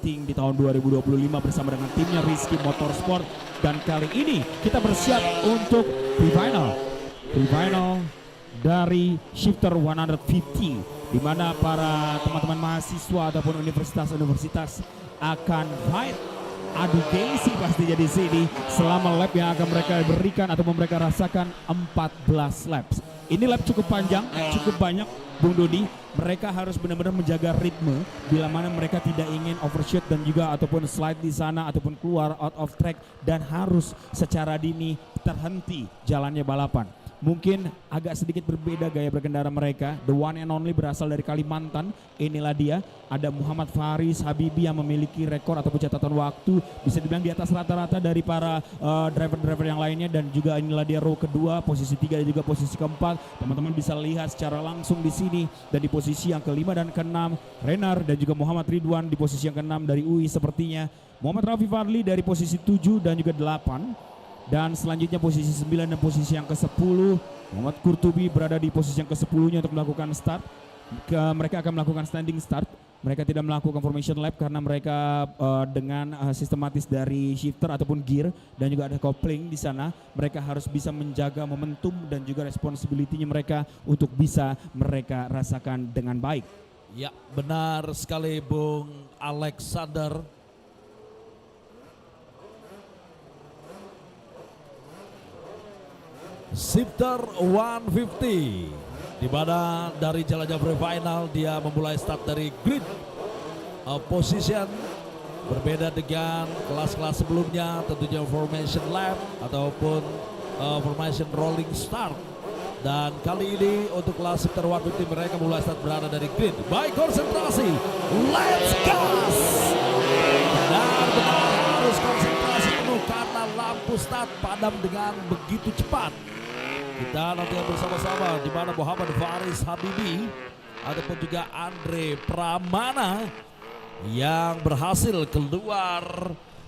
di tahun 2025 bersama dengan timnya Rizky Motorsport, dan kali ini kita bersiap untuk pre-final dari Shifter 150, di mana para teman-teman mahasiswa ataupun universitas-universitas akan fight adu gengsi pastinya di sini selama lap yang akan mereka berikan atau mereka rasakan 14 laps. Ini lap cukup panjang, cukup banyak, Bung Dodi. Mereka harus benar-benar menjaga ritme bila mana mereka tidak ingin overshoot dan juga ataupun slide di sana ataupun keluar out of track, dan harus secara dini terhenti jalannya balapan. Mungkin agak sedikit berbeda gaya berkendara mereka. The one and only berasal dari Kalimantan. Inilah dia, ada Muhammad Faris Habibi yang memiliki rekor ataupun catatan waktu bisa dibilang di atas rata-rata dari para driver-driver yang lainnya. Dan juga inilah dia row kedua, posisi 3 dan juga posisi keempat. Teman-teman bisa lihat secara langsung di sini. Dan di posisi yang kelima dan keenam Renar dan juga Muhammad Ridwan di posisi yang keenam dari UI sepertinya. Muhammad Rafi Fadli dari posisi 7 dan juga 8. Dan selanjutnya posisi 9 dan posisi yang ke-10 Muhammad Kurtubi berada di posisi yang ke-10-nya untuk melakukan start. Mereka akan melakukan standing start. Mereka tidak melakukan formation lap karena mereka dengan sistematis dari shifter ataupun gear dan juga ada coupling di sana. Mereka harus bisa menjaga momentum dan juga responsibility-nya mereka untuk bisa mereka rasakan dengan baik. Ya, benar sekali Bung Alexander. Shifter 150, di mana dari jalannya pre-final dia memulai start dari grid position, berbeda dengan kelas-kelas sebelumnya, tentunya formation lap ataupun formation rolling start. Dan kali ini untuk kelas Shifter 150 mereka mulai start berada dari grid. Baik, konsentrasi, let's gas! Benar-benar harus konsentrasi penuh karena lampu start padam dengan begitu cepat. Kita nanti bersama-sama di mana Muhammad Faris Habibi ataupun juga Andre Pramana yang berhasil keluar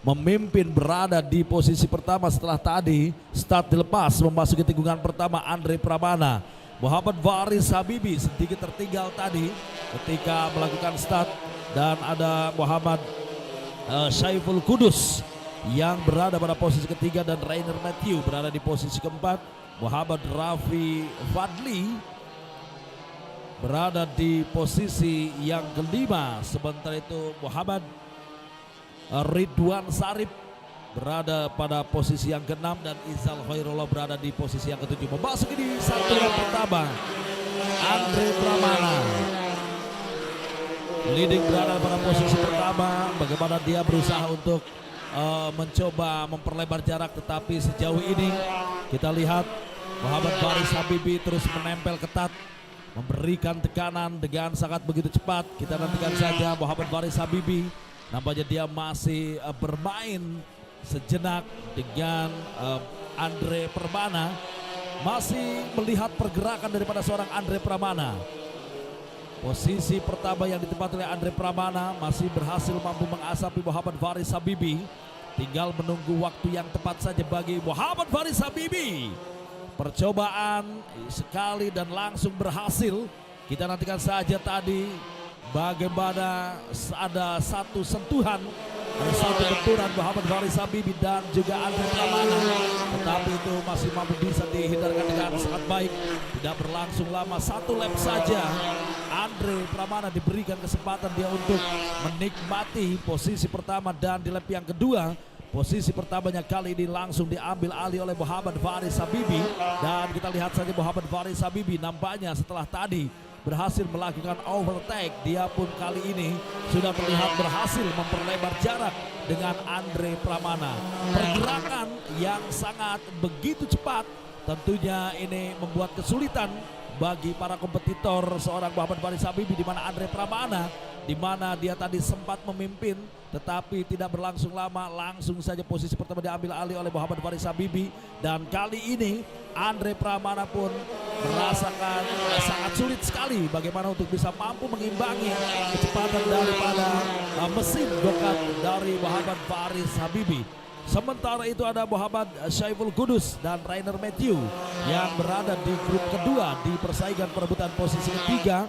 memimpin berada di posisi pertama setelah tadi start dilepas memasuki tikungan pertama. Andre Pramana, Muhammad Faris Habibi sedikit tertinggal tadi ketika melakukan start, dan ada Muhammad Syaiful Kudus yang berada pada posisi ketiga dan Rainer Matthew berada di posisi keempat. Muhammad Rafi Fadli berada di posisi yang kelima. Sementara itu Muhammad Ridwan Sarip berada pada posisi yang keenam dan Izal Khairullah berada di posisi yang ketujuh. Memasuki di satu lap pertama, Andre Pramana leading berada pada posisi pertama. Bagaimana dia berusaha untuk mencoba memperlebar jarak, tetapi sejauh ini kita lihat Muhammad Faris Habibi terus menempel ketat, memberikan tekanan dengan sangat begitu cepat. Kita nantikan saja Muhammad Faris Habibi, nampaknya dia masih bermain sejenak dengan Andre Pramana, masih melihat pergerakan daripada seorang Andre Pramana. Posisi pertama yang ditempati oleh Andre Pramana masih berhasil mampu mengasapi Muhammad Faris Habibi. Tinggal menunggu waktu yang tepat saja bagi Muhammad Faris Habibi. Percobaan sekali dan langsung berhasil. Kita nantikan saja tadi bagaimana ada satu sentuhan, ada satu benturan Muhammad Faris Habibi dan juga Andre Pramana, tetapi itu masih mampu bisa dihindarkan dengan sangat baik. Tidak berlangsung lama, satu lap saja Andre Pramana diberikan kesempatan dia untuk menikmati posisi pertama, dan di lap yang kedua posisi pertamanya kali ini langsung diambil alih oleh Muhammad Faris Habibi. Dan kita lihat saja Muhammad Faris Habibi nampaknya setelah tadi berhasil melakukan overtake, dia pun kali ini sudah terlihat berhasil memperlebar jarak dengan Andre Pramana. Pergerakan yang sangat begitu cepat tentunya ini membuat kesulitan bagi para kompetitor seorang Muhammad Faris Habibi, di mana Andre Pramana, di mana dia tadi sempat memimpin tetapi tidak berlangsung lama, langsung saja posisi pertama diambil alih oleh Muhammad Faris Habibi. Dan kali ini Andre Pramana pun merasakan sangat sulit sekali bagaimana untuk bisa mampu mengimbangi kecepatan daripada mesin go-kart dari Muhammad Faris Habibi. Sementara itu ada Muhammad Syaiful Kudus dan Rainer Matthew yang berada di grup kedua di persaingan perebutan posisi ketiga.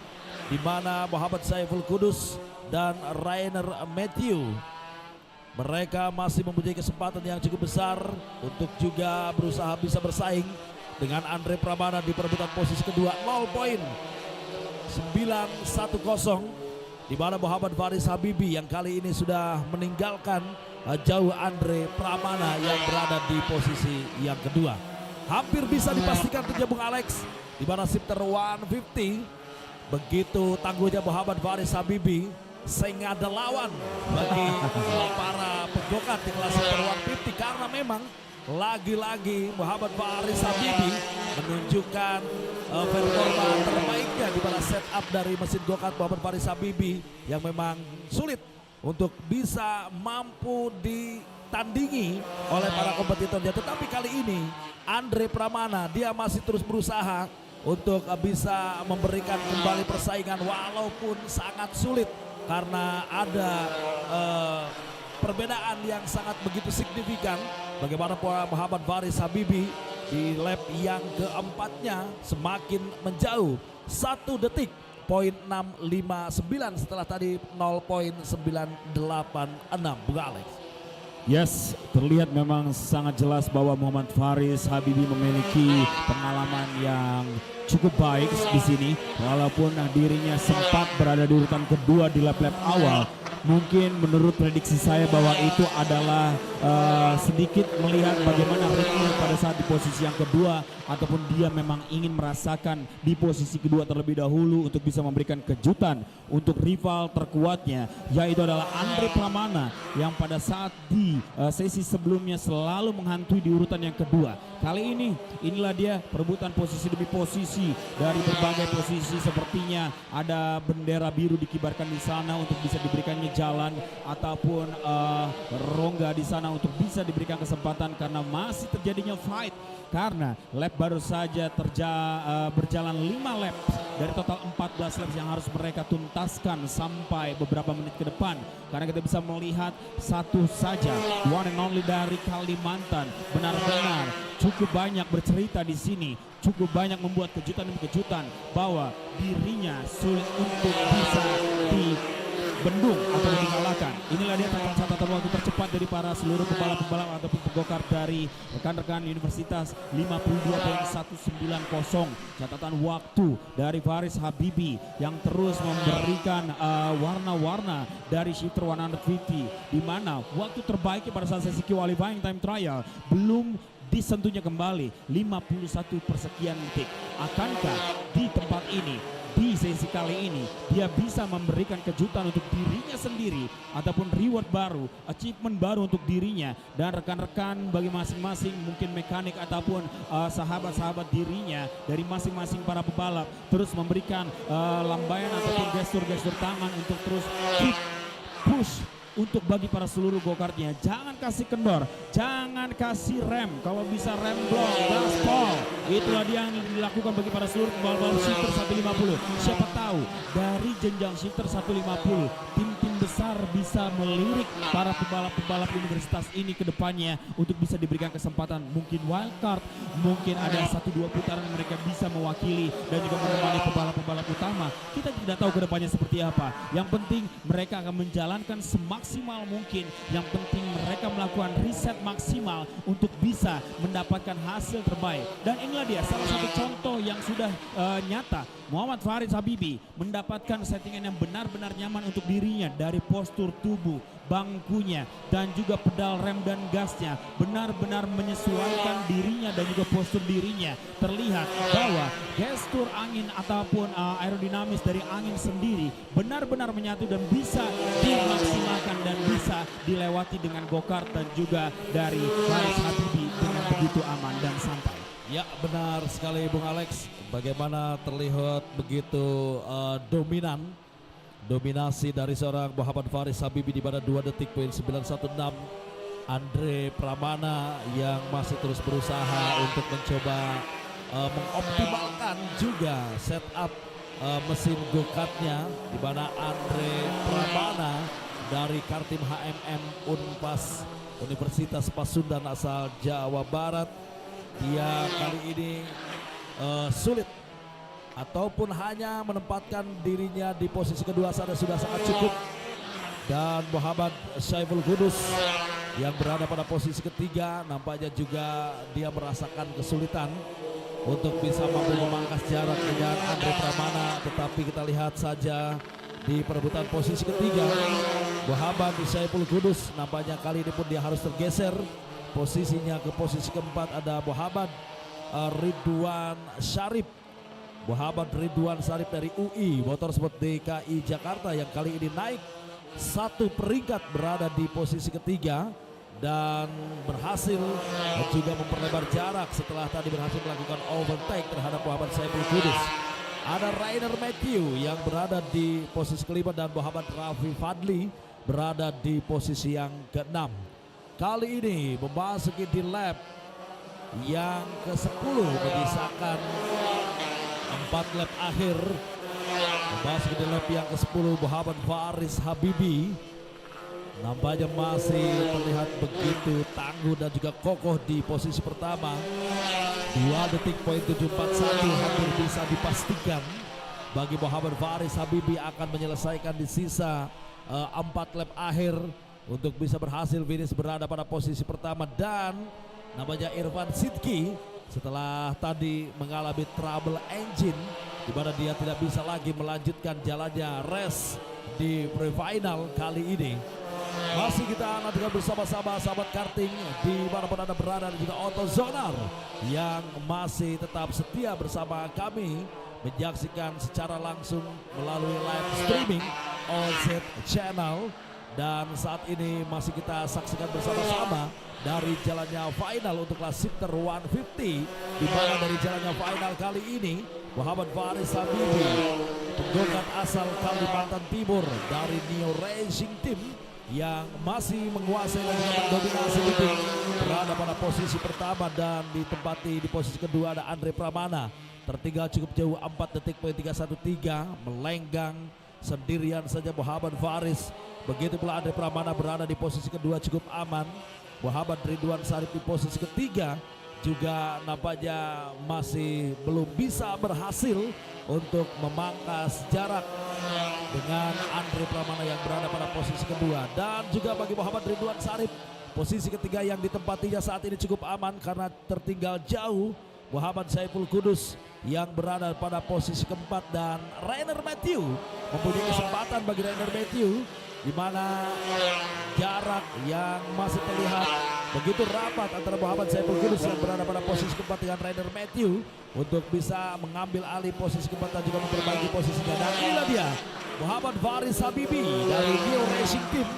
di mana Muhammad Saiful Kudus dan Rainer Matthew mereka masih mempunyai kesempatan yang cukup besar untuk juga berusaha bisa bersaing dengan Andre Pramana di perebutan posisi kedua. 0 poin 9-1-0 di mana Muhammad Faris Habibi yang kali ini sudah meninggalkan jauh Andre Pramana yang berada di posisi yang kedua. Hampir bisa dipastikan untuk Bung Alex di mana shifter 150 begitu tangguhnya Muhammad Faris Habibi sehingga ada lawan bagi para penggokat di kelas shifter 150 karena memang lagi-lagi Muhammad Faris Habibi menunjukkan performa terbaiknya di mana setup dari mesin go-kart Muhammad Faris Habibi yang memang sulit untuk bisa mampu ditandingi oleh para kompetitornya. Tetapi kali ini Andre Pramana dia masih terus berusaha untuk bisa memberikan kembali persaingan walaupun sangat sulit karena ada perbedaan yang sangat begitu signifikan. Bagaimana Muhammad Faris Habibi di lap yang keempatnya semakin menjauh 1 detik poin 659 setelah tadi 0.986 Bung Alex. Yes, terlihat memang sangat jelas bahwa Muhammad Faris Habibi memiliki pengalaman yang cukup baik di sini, walaupun dirinya sempat berada di urutan kedua di lap-lap awal. Mungkin menurut prediksi saya bahwa itu adalah sedikit melihat bagaimana ritme pada saat di posisi yang kedua, ataupun dia memang ingin merasakan di posisi kedua terlebih dahulu untuk bisa memberikan kejutan untuk rival terkuatnya, yaitu adalah Andre Pramana yang pada saat di sesi sebelumnya selalu menghantui di urutan yang kedua. Kali ini inilah dia perebutan posisi demi posisi dari berbagai posisi. Sepertinya ada bendera biru dikibarkan di sana untuk bisa diberikannya jalan ataupun rongga di sana untuk bisa diberikan kesempatan karena masih terjadinya fight. Karena lap baru saja berjalan 5 lap dari total 14 lap yang harus mereka tuntaskan sampai beberapa menit ke depan. Karena kita bisa melihat satu saja one and only dari Kalimantan benar-benar cukup banyak bercerita di sini, cukup banyak membuat kejutan demi kejutan bahwa dirinya sulit untuk bisa dibendung atau dikalahkan. Inilah dia catatan waktu tercepat dari para seluruh pembalap-pembalap ataupun pegokar dari rekan-rekan Universitas 52.190. Catatan waktu dari Faris Habibi yang terus memberikan warna-warna dari shifter 150, di mana waktu terbaiknya pada saat sesi qualifying time trial belum disentuhnya kembali 51 persekian detik. Akankah di tempat ini, di sesi kali ini, dia bisa memberikan kejutan untuk dirinya sendiri ataupun reward baru, achievement baru untuk dirinya dan rekan-rekan bagi masing-masing mungkin mekanik ataupun sahabat-sahabat dirinya dari masing-masing para pebalap terus memberikan lambaian ataupun gestur-gestur tangan untuk terus keep push untuk bagi para seluruh go-kartnya. Jangan kasih kendor, jangan kasih rem, kalau bisa rem block, gaspol. Itulah dia yang dilakukan bagi para seluruh pembalap shifter 150. Siapa tahu dari jenjang shifter 150 tim-tim besar bisa melirik para pembalap-pembalap universitas ini ke depannya untuk bisa diberikan kesempatan, mungkin wildcard, mungkin ada 1-2 putaran mereka bisa mewakili dan juga menemani pembalap-pembalap utama. Kita tidak tahu ke depannya seperti apa. Yang penting mereka akan menjalankan semaksimal mungkin. Yang penting mereka melakukan riset maksimal untuk bisa mendapatkan hasil terbaik. Dan inilah dia salah satu contoh yang sudah nyata. Muhammad Faris Habibi mendapatkan settingan yang benar-benar nyaman untuk dirinya dari postur tubuh, bangkunya, dan juga pedal rem dan gasnya benar-benar menyesuaikan dirinya dan juga postur dirinya. Terlihat bahwa gestur angin ataupun aerodinamis dari angin sendiri benar-benar menyatu dan bisa dimaksimalkan dan bisa dilewati dengan go-kart dan juga dari Faris Habibi dengan begitu aman dan santai. Ya, benar sekali Bung Alex. Bagaimana terlihat begitu dominasi dari seorang Muhammad Faris Habibi di pada 2 detik poin 916. Andre Pramana yang masih terus berusaha untuk mencoba mengoptimalkan juga setup mesin go-kartnya, di mana Andre Pramana dari Kartim HMM Unpas Universitas Pasundan asal Jawa Barat, dia kali ini sulit ataupun hanya menempatkan dirinya di posisi kedua saja sudah sangat cukup. Dan Muhammad Syaiful Qudus yang berada pada posisi ketiga nampaknya juga dia merasakan kesulitan untuk bisa mampu memangkas jarak dengan Andre Pramana, tetapi kita lihat saja di perebutan posisi ketiga Muhammad Syaiful Qudus nampaknya kali ini pun dia harus tergeser posisinya ke posisi keempat. Ada Muhammad Ridwan Syarif. Muhammad Ridwan Syarif dari UI Motorsport DKI Jakarta yang kali ini naik satu peringkat berada di posisi ketiga dan berhasil juga memperlebar jarak setelah tadi berhasil melakukan overtake terhadap Muhammad Syaiful Qudus. Ada Rainer Matthew yang berada di posisi kelima dan Muhammad Rafi Fadli berada di posisi yang keenam. Kali ini memasuki di lap yang ke-10 menyisakan 4 lap akhir. Memasuki di lap yang ke-10 Muhammad Faris Habibie nampaknya masih terlihat begitu tangguh dan juga kokoh di posisi pertama. 2 detik poin 741 hampir bisa dipastikan bagi Muhammad Faris Habibie akan menyelesaikan di sisa 4 lap akhir untuk bisa berhasil finish berada pada posisi pertama. Dan namanya Irfan Sidki setelah tadi mengalami trouble engine di mana dia tidak bisa lagi melanjutkan jalannya race di pre-final kali ini. Masih kita nantikan bersama-sama sahabat karting di manapun Anda berada dan juga AutoZoner yang masih tetap setia bersama kami menyaksikan secara langsung melalui live streaming OZ Channel. Dan saat ini masih kita saksikan bersama-sama dari jalannya final untuk kelas shifter 150, di mana dari jalannya final kali ini Muhammad Faris Habibie, penggugat asal Kalimantan Timur dari Neo Racing Team yang masih menguasai dan juga mendominasi leading, berada pada posisi pertama. Dan ditempati di posisi kedua ada Andre Pramana, tertinggal cukup jauh 4 detik poin 313, melenggang sendirian saja Muhammad Faris. Begitu pula Andre Pramana berada di posisi kedua cukup aman. Muhammad Ridwan Syarif di posisi ketiga juga nampaknya masih belum bisa berhasil untuk memangkas jarak dengan Andre Pramana yang berada pada posisi kedua. Dan juga bagi Muhammad Ridwan Syarif posisi ketiga yang ditempatinya saat ini cukup aman karena tertinggal jauh Muhammad Syaiful Qudus yang berada pada posisi keempat. Dan Rainer Matthew mempunyai kesempatan bagi Rainer Matthew di mana jarak yang masih terlihat begitu rapat antara Muhammad Syaiful Qudus yang berada pada posisi keempat dengan Rainer Matthew untuk bisa mengambil alih posisi keempat dan juga memperbaiki posisinya. Dan inilah dia Muhammad Faris Habibie dari Neo Racing Team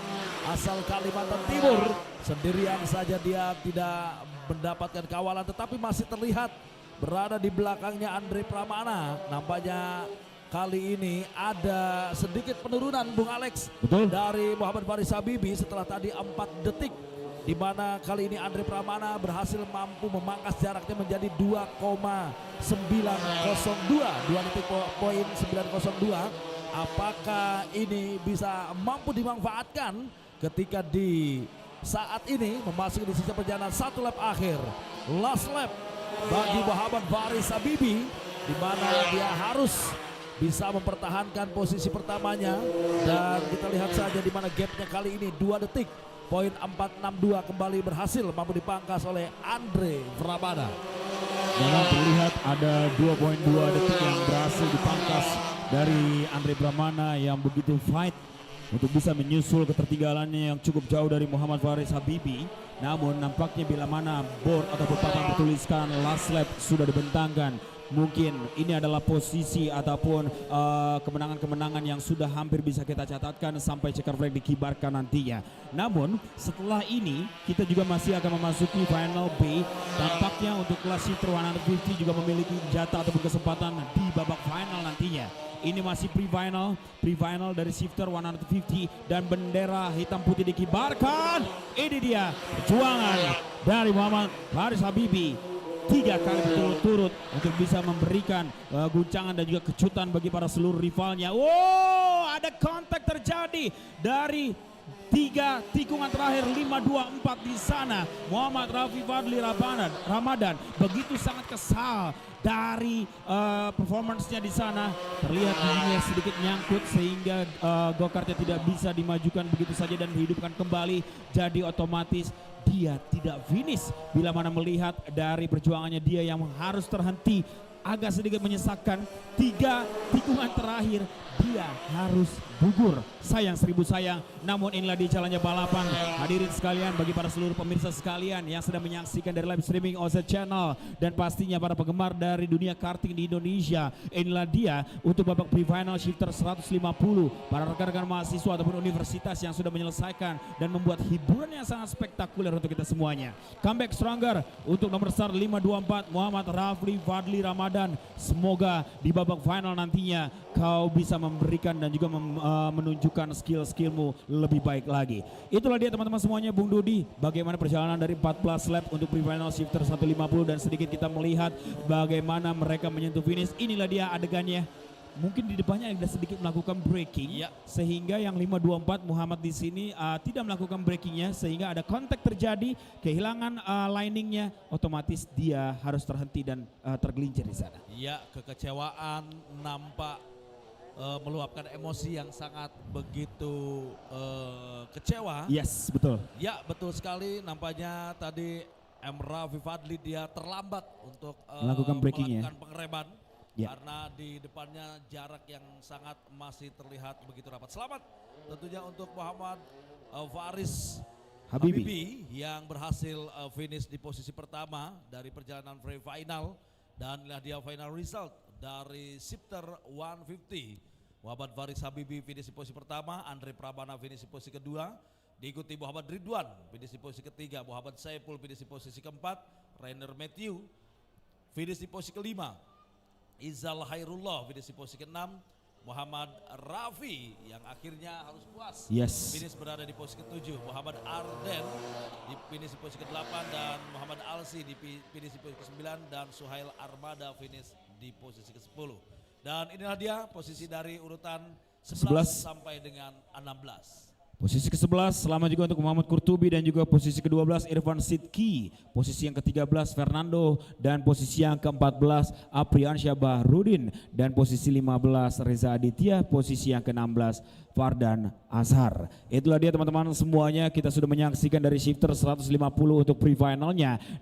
asal Kalimantan Timur. Sendirian saja dia tidak mendapatkan kawalan, tetapi masih terlihat berada di belakangnya Andre Pramana. Nampaknya kali ini ada sedikit penurunan Bung Alex. Betul. Dari Muhammad Faris Habibie setelah tadi 4 detik, di mana kali ini Andre Pramana berhasil mampu memangkas jaraknya menjadi 2,902, 2 detik poin 902. Apakah ini bisa mampu dimanfaatkan ketika di saat ini memasuki di sisa perjalanan 1 lap akhir, last lap bagi Muhammad Faris Habibie, di mana dia harus bisa mempertahankan posisi pertamanya. Dan kita lihat saja di mana gapnya kali ini 2 detik poin 462 kembali berhasil mampu dipangkas oleh Andre Pramana. Memang terlihat ada 2,2 detik yang berhasil dipangkas dari Andre Pramana yang begitu fight untuk bisa menyusul ketertinggalannya yang cukup jauh dari Muhammad Faris Habibie. Namun nampaknya bila mana board atau papan bertuliskan last lap sudah dibentangkan, mungkin ini adalah posisi ataupun kemenangan-kemenangan yang sudah hampir bisa kita catatkan sampai checker flag dikibarkan nantinya. Namun setelah ini kita juga masih akan memasuki final B. Tampaknya untuk kelas shifter 150 juga memiliki jatah ataupun kesempatan di babak final nantinya. Ini masih pre-final dari shifter 150 dan bendera hitam putih dikibarkan. Ini dia perjuangan dari Muhammad Faris Habibie 3 kali berturut-turut untuk bisa memberikan guncangan dan juga kejutan bagi para seluruh rivalnya. Wow, ada kontak terjadi dari 3 tikungan terakhir 5-2-4 di sana. Muhammad Rafi Fadli Ramadan begitu sangat kesal dari performance-nya di sana. Terlihat giginya sedikit nyangkut sehingga go-kartnya tidak bisa dimajukan begitu saja dan dihidupkan kembali. Jadi otomatis dia tidak finish. Bila mana melihat dari perjuangannya dia yang harus terhenti, agak sedikit menyesakkan. 3 tikungan terakhir dia harus gugur. Sayang seribu sayang, namun inilah di jalannya balapan. Hadirin sekalian, bagi para seluruh pemirsa sekalian yang sedang menyaksikan dari live streaming OZ Channel dan pastinya para penggemar dari dunia karting di Indonesia, inilah dia untuk babak pre-final shifter 150. Para rekan-rekan mahasiswa ataupun universitas yang sudah menyelesaikan dan membuat hiburan yang sangat spektakuler untuk kita semuanya. Comeback stronger untuk nomor start 524 Muhammad Rafi Fadli Ramadan. Semoga di babak final nantinya kau bisa memberikan dan juga menunjukkan skill-skillmu lebih baik lagi. Itulah dia teman-teman semuanya, Bung Dodi, bagaimana perjalanan dari 14 lap untuk pre-final shifter 150 dan sedikit kita melihat bagaimana mereka menyentuh finish. Inilah dia adegannya. Mungkin di depannya ada sedikit melakukan braking, sehingga yang 524 Muhammad di sini tidak melakukan breakingnya, sehingga ada kontak terjadi, kehilangan liningnya, otomatis dia harus terhenti dan tergelincir di sana. Ya, kekecewaan nampak meluapkan emosi yang sangat begitu kecewa. Yes, betul. Ya, betul sekali. Nampaknya tadi Rafi Fadli dia terlambat untuk melakukan breakingnya, melakukan pengereman. Karena di depannya jarak yang sangat masih terlihat begitu rapat. Selamat tentunya untuk Muhammad Faris Habibi yang berhasil finish di posisi pertama dari perjalanan pre-final. Dan inilah dia final result dari shifter 150. Muhammad Faris Habibi finish di posisi pertama, Andre Prabana finish di posisi kedua, diikuti Muhammad Ridwan finish di posisi ketiga, Muhammad Saiful finish di posisi keempat, Rainer Matthew finish di posisi kelima, Izal Hairullah finish di posisi ke-6, Muhammad Rafi yang akhirnya harus puas finish berada di posisi ke-7, Muhammad Arden di finish di posisi ke-8 dan Muhammad Alsi di finish di posisi ke-9 dan Suhail Armada finish di posisi ke-10. Dan inilah dia posisi dari urutan 11 sampai dengan 16. Posisi ke-11 selamat juga untuk Muhammad Kurtubi dan juga posisi ke-12 Irfan Sidki, posisi yang ke-13 Fernando dan posisi yang ke-14 Apriansyah Bahrudin dan posisi 15 Reza Aditya, posisi yang ke-16 Fardan Azhar. Itulah dia teman-teman semuanya, kita sudah menyaksikan dari shifter 150 untuk pre-finalnya.